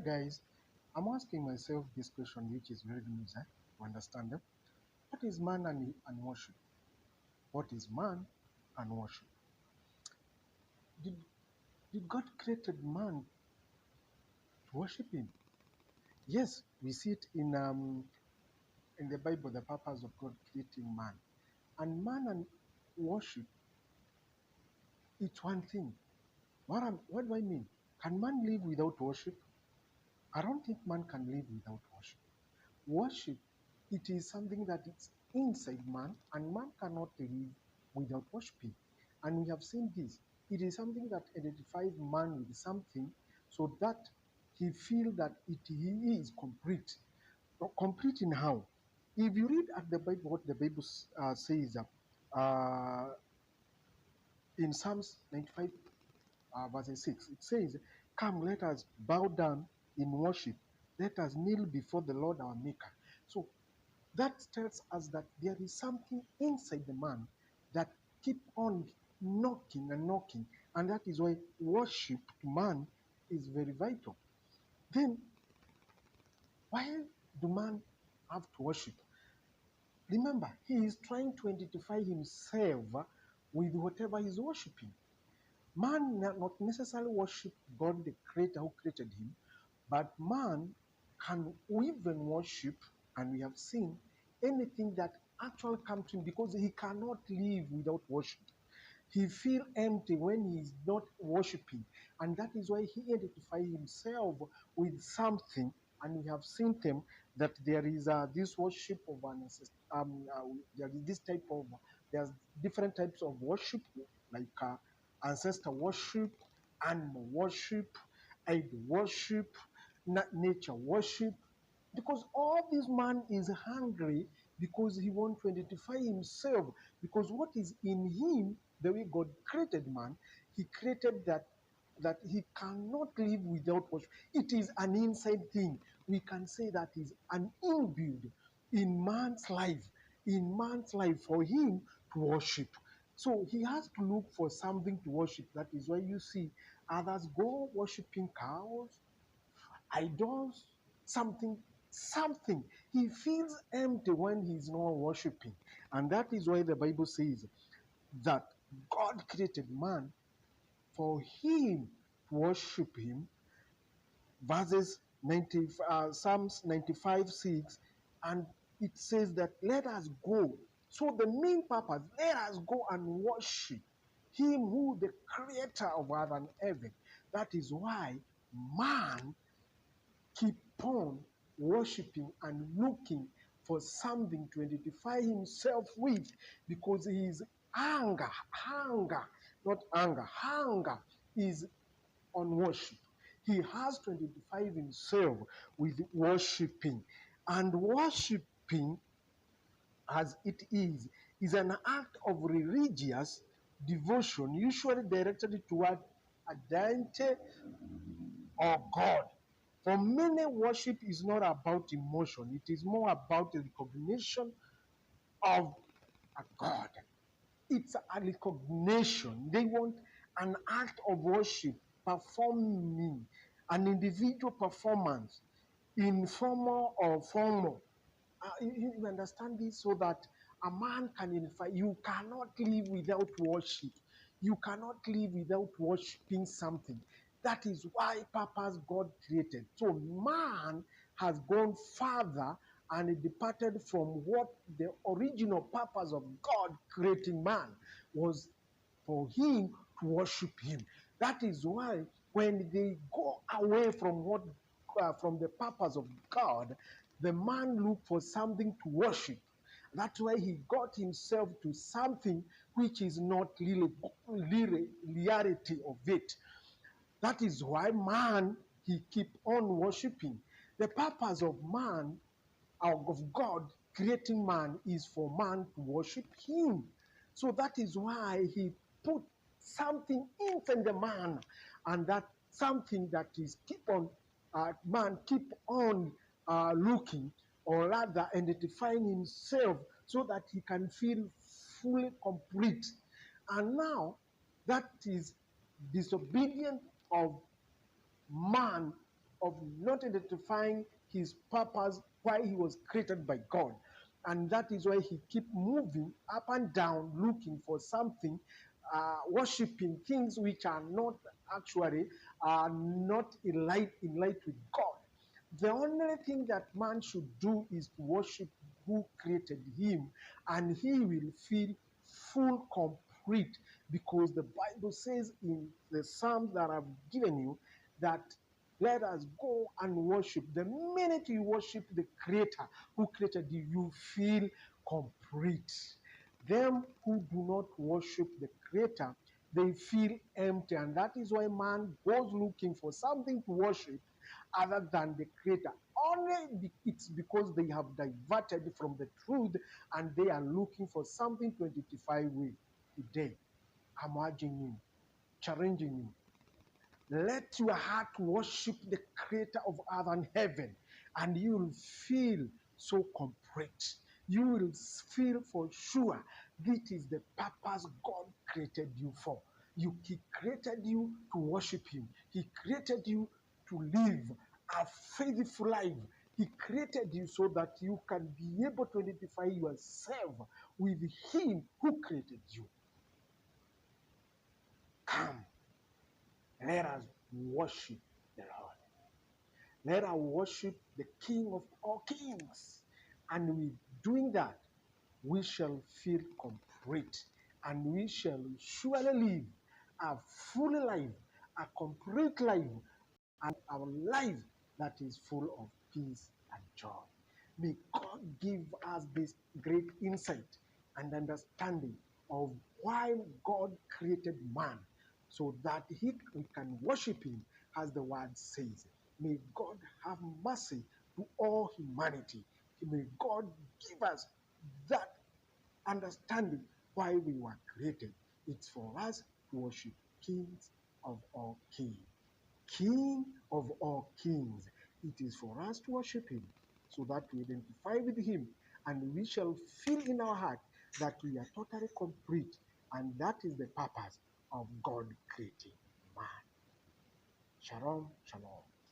guys, I'm asking myself this question, which is very good to understand them. What is man and worship? What is man and worship? Did, did God created man to worship him? Yes, we see it in the Bible, the purpose of God creating man. And man and worship, it's one thing. What do I mean? Can man live without worship? I don't think man can live without worship. Worship, it is something that is inside man, and man cannot live without worshiping. And we have seen this. It is something that identifies man with something so that he feel that he is complete. Complete in how? If you read at the Bible, what the Bible says uh, in Psalms 95, verse 6, it says, "Come, let us bow down in worship. Let us kneel before the Lord our Maker." So that tells us that there is something inside the man that keep on knocking and knocking, and that is why worship to man is very vital. Then why do man have to worship? Remember, he is trying to identify himself with whatever he's worshiping. Man not necessarily worship God, the creator who created him, but man can even worship, and we have seen anything that actually comes to him because he cannot live without worship. He feel empty when he is not worshiping, and that is why he identify himself with something. And we have seen them that there is this worship of an there is this type of there's different types of worship like ancestor worship, animal worship, idol worship, nature worship, because all this man is hungry because he wants to identify himself, because what is in him, the way God created man, he created that he cannot live without worship. It is an inside thing. We can say that is an inbuilt in man's life for him to worship. So he has to look for something to worship. That is why you see others go worshiping cows, idols, something. He feels empty when he's not worshiping. And that is why the Bible says that God created man for him to worship him. Verses 90, Psalms 95:6, and it says that let us go. So the main purpose, let us go and worship him who the creator of earth and heaven. That is why man keep on worshiping and looking for something to identify himself with, because his hunger, not anger, hunger is on worship. He has to identify himself with worshiping. And worshiping, as it is an act of religious devotion, usually directed toward a deity or God. For many, worship is not about emotion, it is more about the recognition of a God. It's a recognition. They want an act of worship, performing an individual performance, informal or formal. You understand this, so that a man can identify. You cannot live without worship. You cannot live without worshiping something. That is why purpose God created. So man has gone further and it departed from what the original purpose of God creating man was, for him to worship him. That is why when they go away from what from the purpose of God, the man looked for something to worship. That's why he got himself to something which is not reality of it. That is why man, he keep on worshiping. The purpose of man, of God creating man, is for man to worship him. So that is why he put something inside the man, and that something that is keep on man keep on looking, or rather identifying himself, so that he can feel fully complete. And now that is disobedient of man of not identifying his purpose, why he was created by God. And that is why he keep moving up and down, looking for something, worshiping things which are not actually not in light with God. The only thing that man should do is to worship who created him, and he will feel full, complete, because the Bible says in the Psalms that I've given you that let us go and worship. The minute you worship the Creator who created you, you feel complete. Them who do not worship the Creator, they feel empty, and that is why man goes looking for something to worship other than the Creator. Only it's because they have diverted from the truth and they are looking for something to identify with. Today, I'm urging you, challenging you. Let your heart worship the Creator of earth and heaven, and you will feel so complete. You will feel for sure this is the purpose God created you for. He created you to worship Him. He created you to live a faithful life. He created you so that you can be able to identify yourself with Him who created you. Come, let us worship the Lord. Let us worship the King of all kings. And with doing that, we shall feel complete, and we shall surely live a full life, a complete life, and our life that is full of peace and joy. May God give us this great insight and understanding of why God created man, so that we can worship him as the word says. May God have mercy to all humanity. May God give us that understanding why we were created. It's for us to worship kings of all kings. King of all kings. It is for us to worship him so that we identify with him, and we shall feel in our heart that we are totally complete, and that is the purpose of God creating man. Shalom, shalom.